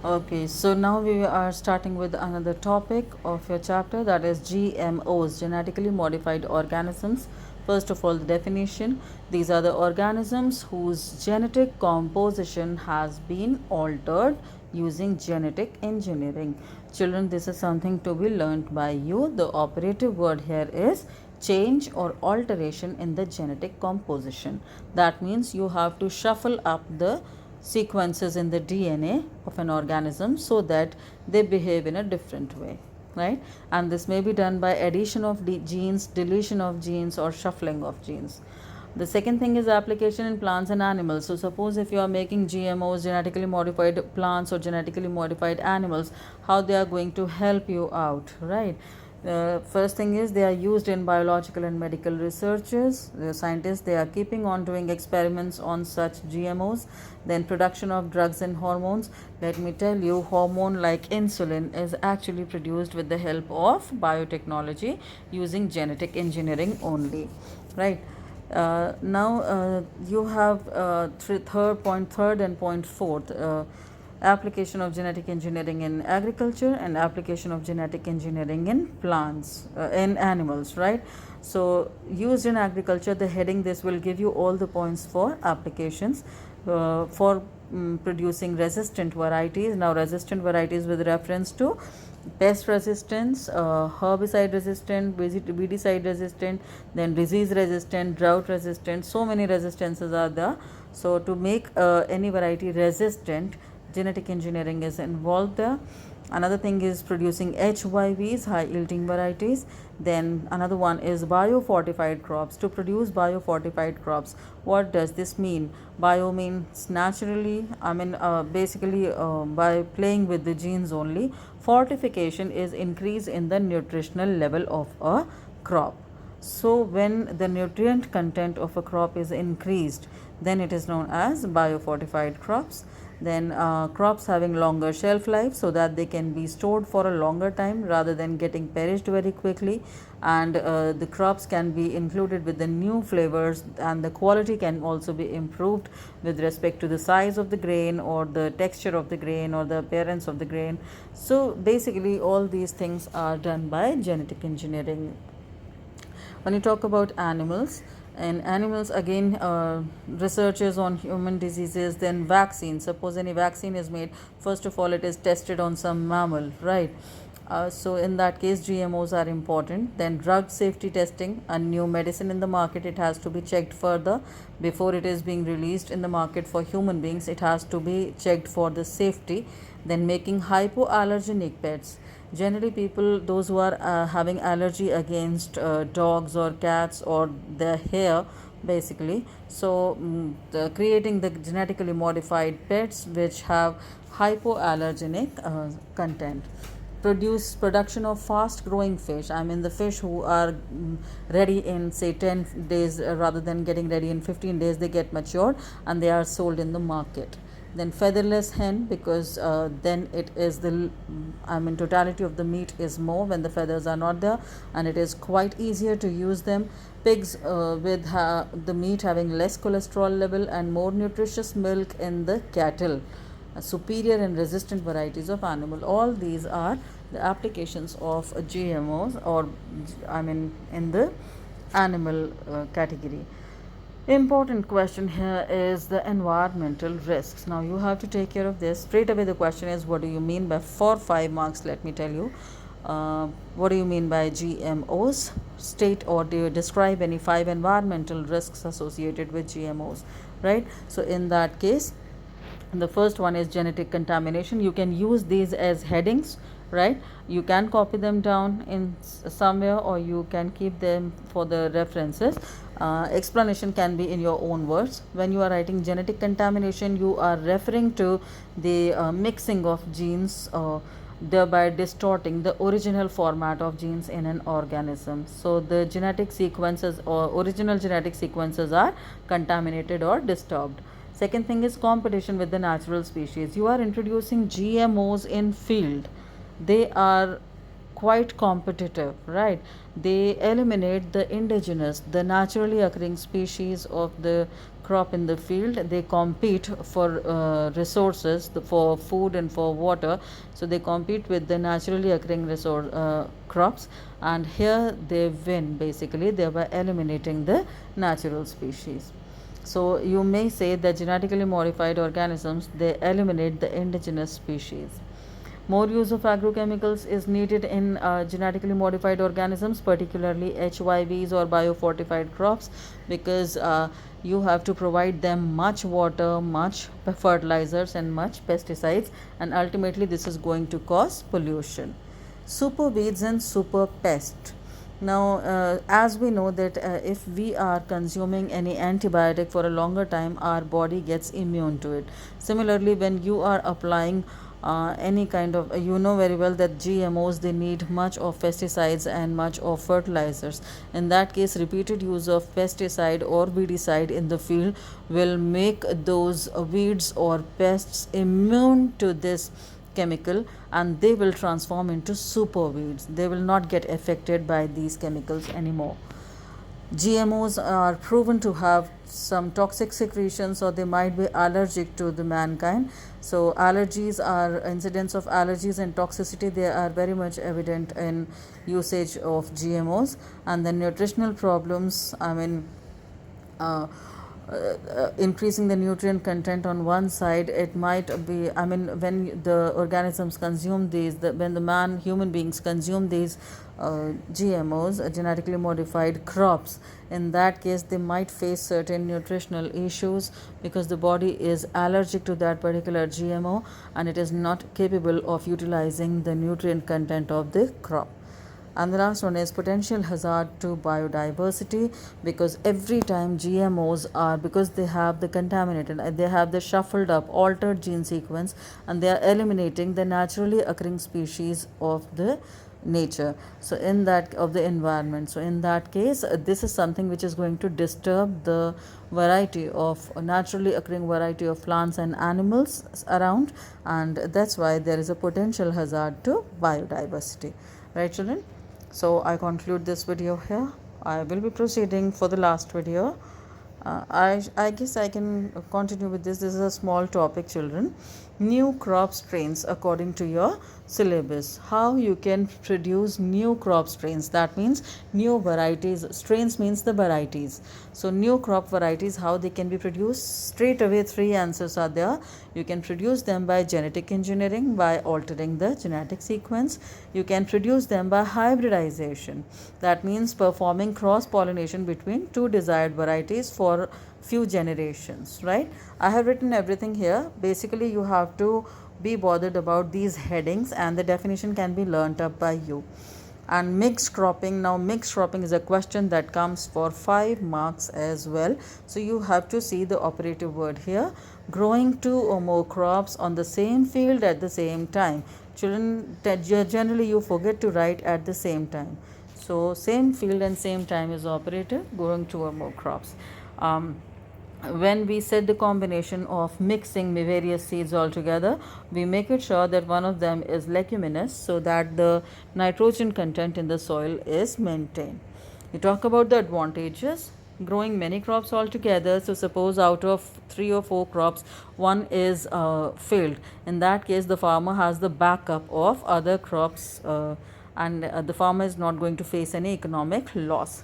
Okay, so now we are starting with another topic of your chapter, that is GMOs, genetically modified organisms. First of all, the definition: these are the organisms whose genetic composition has been altered using genetic engineering. Children, this is something to be learnt by you. The operative word here is change or alteration in the genetic composition. That means you have to shuffle up the sequences in the DNA of an organism so that they behave in a different way, right? And this may be done by addition of genes, deletion of genes, or shuffling of genes. The second thing is application in plants and animals. So suppose if you are making GMOs, genetically modified plants or genetically modified animals, how they are going to help you out, right? First thing is they are used in biological and medical researches. The scientists, they are keeping on doing experiments on such GMOs. Then production of drugs and hormones. Let me tell you, hormone like insulin is actually produced with the help of biotechnology using genetic engineering only, right? Now you have third and point fourth, application of genetic engineering in agriculture and application of genetic engineering in plants, in animals, right? So used in agriculture, the heading, this will give you all the points for applications for producing resistant varieties. Now resistant varieties with reference to pest resistance, herbicide resistant, weedicide resistant, then disease resistant, drought resistant. So many resistances are there. So to make any variety resistant, genetic engineering is involved there. Another thing is producing HYVs, high yielding varieties. Then another one is biofortified crops. To produce biofortified crops, what does this mean? Bio means naturally, basically by playing with the genes only. Fortification is increase in the nutritional level of a crop. So when the nutrient content of a crop is increased, then it is known as biofortified crops. Then crops having longer shelf life so that they can be stored for a longer time rather than getting perished very quickly. And the crops can be included with the new flavors, and the quality can also be improved with respect to the size of the grain or the texture of the grain or the appearance of the grain. So basically all these things are done by genetic engineering. When you talk about animals, and animals again, researches on human diseases, then vaccines. Suppose any vaccine is made, first of all it is tested on some mammal, right? So in that case GMOs are important. Then drug safety testing, a new medicine in the market, it has to be checked further before it is being released in the market for human beings. It has to be checked for the safety. Then making hypoallergenic pets. Generally people, those who are having allergy against dogs or cats or their hair, basically, so creating the genetically modified pets which have hypoallergenic content. Production of fast growing fish, I mean the fish who are ready in say 10 days, rather than getting ready in 15 days, they get matured and they are sold in the market. Then featherless hen, because then it is the, I mean totality of the meat is more when the feathers are not there, and it is quite easier to use them. Pigs, with the meat having less cholesterol level and more nutritious milk in the cattle. Superior and resistant varieties of animal, all these are the applications of GMOs, or I mean in the animal category. Important question here is the environmental risks. Now you have to take care of this. Straight away the question is, what do you mean by, for 5 marks, let me tell you, what do you mean by GMOs? State or do you describe any 5 environmental risks associated with GMOs, right? So in that case, the first one is genetic contamination. You can use these as headings, right? You can copy them down in somewhere, or you can keep them for the references. Explanation can be in your own words. When you are writing genetic contamination, you are referring to the mixing of genes, thereby distorting the original format of genes in an organism. So the genetic sequences or original genetic sequences are contaminated or disturbed. Second thing is competition with the natural species. You are introducing GMOs in field. They are quite competitive, right? They eliminate the indigenous, the naturally occurring species of the crop in the field. They compete for resources, for food and for water. So they compete with the naturally occurring resource crops, and here they win basically, thereby eliminating the natural species. So you may say that genetically modified organisms, they eliminate the indigenous species. More use of agrochemicals is needed in genetically modified organisms, particularly HYVs or biofortified crops, because you have to provide them much water, much fertilizers, and much pesticides, and ultimately this is going to cause pollution. Super weeds and super pests. Now, as we know that if we are consuming any antibiotic for a longer time, our body gets immune to it. Similarly, when you are applying any kind of, you know very well that GMOs, they need much of pesticides and much of fertilizers. In that case, repeated use of pesticide or weedicide in the field will make those weeds or pests immune to this chemical, and they will transform into super weeds. They will not get affected by these chemicals anymore. GMOs are proven to have some toxic secretions, or they might be allergic to the mankind. So allergies are incidents of allergies and toxicity, they are very much evident in usage of GMOs. And the nutritional problems, I mean, increasing the nutrient content on one side, it might be, I mean, when the organisms consume these, when the human beings consume these GMOs, genetically modified crops, in that case they might face certain nutritional issues, because the body is allergic to that particular GMO and it is not capable of utilizing the nutrient content of the crop. And the last one is potential hazard to biodiversity, because every time GMOs are, because they have the contaminated, they have the shuffled up, altered gene sequence, and they are eliminating the naturally occurring species of the nature, so in that, of the environment. So in that case, this is something which is going to disturb the variety of naturally occurring variety of plants and animals around, and that's why there is a potential hazard to biodiversity, right children? So I conclude this video here. I will be proceeding for the last video. I guess I can continue with this. This is a small topic, children. New crop strains according to your syllabus. How you can produce new crop strains, that means new varieties. Strains means the varieties. So new crop varieties, how they can be produced? Straight away 3 answers are there. You can produce them by genetic engineering, by altering the genetic sequence. You can produce them by hybridization, that means performing cross pollination between 2 desired varieties for few generations, right? I have written everything here. Basically you have to be bothered about these headings, and the definition can be learnt up by you. And mixed cropping, now mixed cropping is a question that comes for 5 marks as well. So you have to see the operative word here: growing 2 or more crops on the same field at the same time. Children, generally you forget to write at the same time. So same field and same time is operative, growing 2 or more crops. When we set the combination of mixing various seeds all together, we make it sure that one of them is leguminous, so that the nitrogen content in the soil is maintained. You talk about the advantages: growing many crops all together. So suppose out of 3 or 4 crops, one is failed. In that case, the farmer has the backup of other crops, and the farmer is not going to face any economic loss.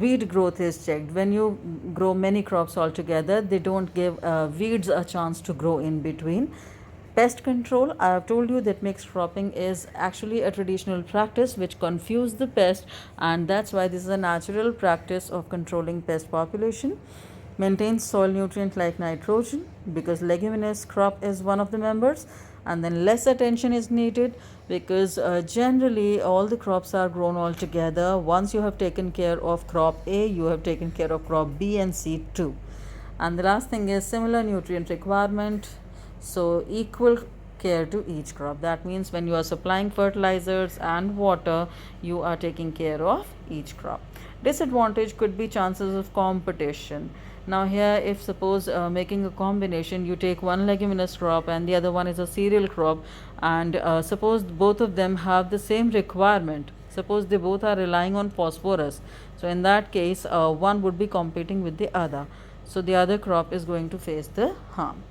Weed growth is checked. When you grow many crops all together, they don't give weeds a chance to grow in between. Pest control, I have told you that mixed cropping is actually a traditional practice which confuse the pest, and that's why this is a natural practice of controlling pest population. Maintains soil nutrient like nitrogen, because leguminous crop is one of the members. And then less attention is needed, because generally all the crops are grown all together. Once you have taken care of crop A, you have taken care of crop B and C too. And the last thing is similar nutrient requirement, so equal care to each crop. That means when you are supplying fertilizers and water, you are taking care of each crop. Disadvantage could be chances of competition. Now here, if suppose making a combination, you take one leguminous crop and the other one is a cereal crop, and suppose both of them have the same requirement, suppose they both are relying on phosphorus, so in that case one would be competing with the other, so the other crop is going to face the harm.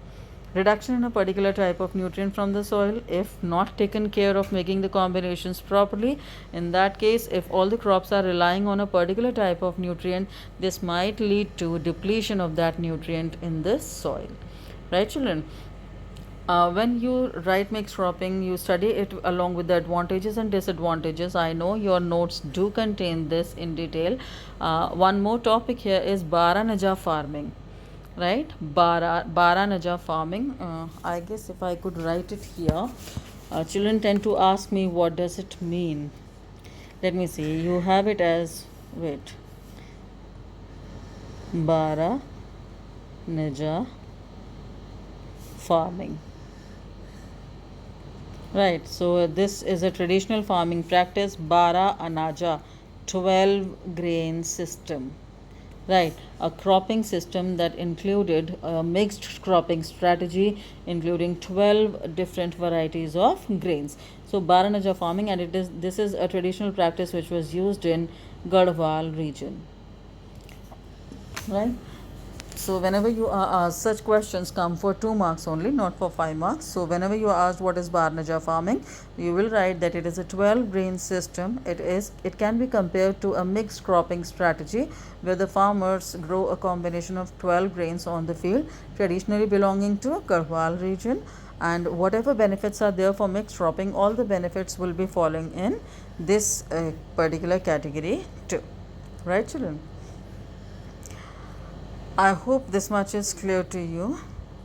Reduction in a particular type of nutrient from the soil, if not taken care of making the combinations properly, in that case, if all the crops are relying on a particular type of nutrient, this might lead to depletion of that nutrient in the soil. Right, children? When you write mixed cropping, you study it along with the advantages and disadvantages. I know your notes do contain this in detail. One more topic here is Baranaja farming, right? Baranaja farming. I guess if I could write it here, children tend to ask me what does it mean. Let me see. You have it as, wait, Baranaja farming. Right, so this is a traditional farming practice, Bara Anaja, 12 grain system. Right, a cropping system that included a mixed cropping strategy, including 12 different varieties of grains. So, Baranaja farming, and this is a traditional practice which was used in Garhwal region. Right. So whenever you are asked, such questions come for 2 marks only, not for 5 marks. So whenever you are asked what is Baranaja farming, you will write that it is a 12 grain system. It can be compared to a mixed cropping strategy where the farmers grow a combination of 12 grains on the field, traditionally belonging to Garhwal region. And whatever benefits are there for mixed cropping, all the benefits will be falling in this particular category too. Right, children? I hope this much is clear to you,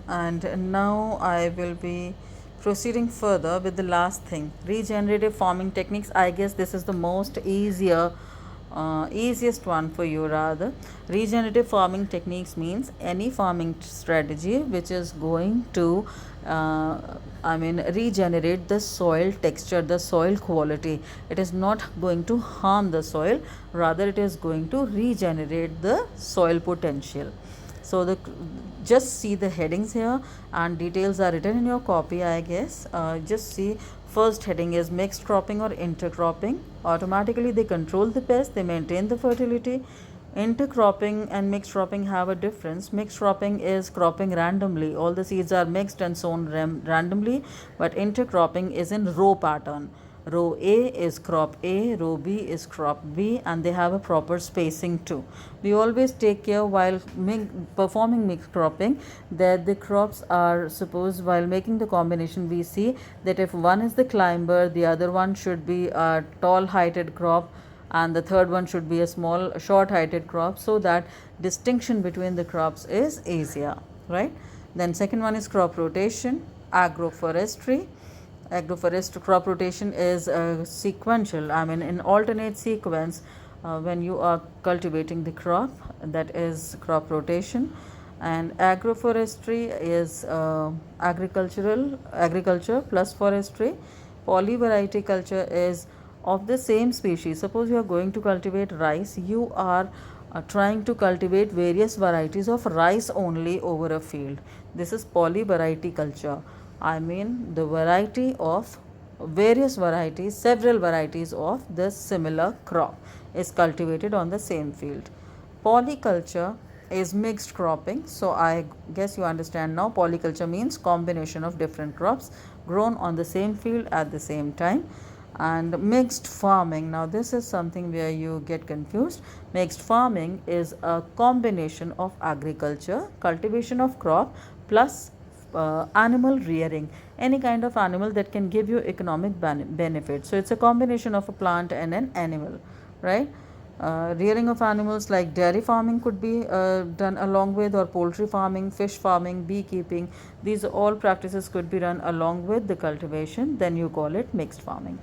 and now I will be proceeding further with the last thing, regenerative farming techniques. I guess this is the most easiest one for you. Rather, regenerative farming techniques means any farming strategy which is going to regenerate the soil texture, the soil quality. It is not going to harm the soil, rather it is going to regenerate the soil potential. So just see the headings here, and details are written in your copy, I guess. Just see, first heading is mixed cropping or intercropping. Automatically they control the pest, they maintain the fertility. Intercropping and mixed cropping have a difference. Mixed cropping is cropping randomly, all the seeds are mixed and sown randomly, but intercropping is in row pattern. Row A is crop A, row B is crop B, and they have a proper spacing too. We always take care while performing mixed cropping that the crops are, suppose while making the combination, we see that if one is the climber, the other one should be a tall heighted crop, and the third one should be a small short heighted crop, so that distinction between the crops is easier, right? Then second one is crop rotation. Agroforestry crop rotation is sequential, in alternate sequence when you are cultivating the crop, that is crop rotation. And agroforestry is agriculture plus forestry. Polyvariety culture is of the same species. Suppose you are going to cultivate rice, you are trying to cultivate various varieties of rice only over a field. This is polyvariety culture. The variety of various varieties, several varieties of the similar crop is cultivated on the same field. Polyculture is mixed cropping. So I guess you understand now. Polyculture means combination of different crops grown on the same field at the same time. And mixed farming, now this is something where you get confused. Mixed farming is a combination of agriculture, cultivation of crop, plus animal rearing, any kind of animal that can give you economic benefit. So it's a combination of a plant and an animal, right? Rearing of animals like dairy farming could be done along with, or poultry farming, fish farming, beekeeping. These all practices could be done along with the cultivation. Then you call it mixed farming.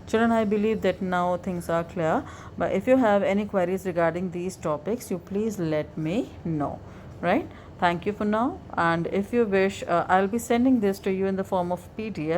Children, I believe that now things are clear. But if you have any queries regarding these topics, you please let me know, right? Thank you for now, and if you wish, I'll be sending this to you in the form of PDF.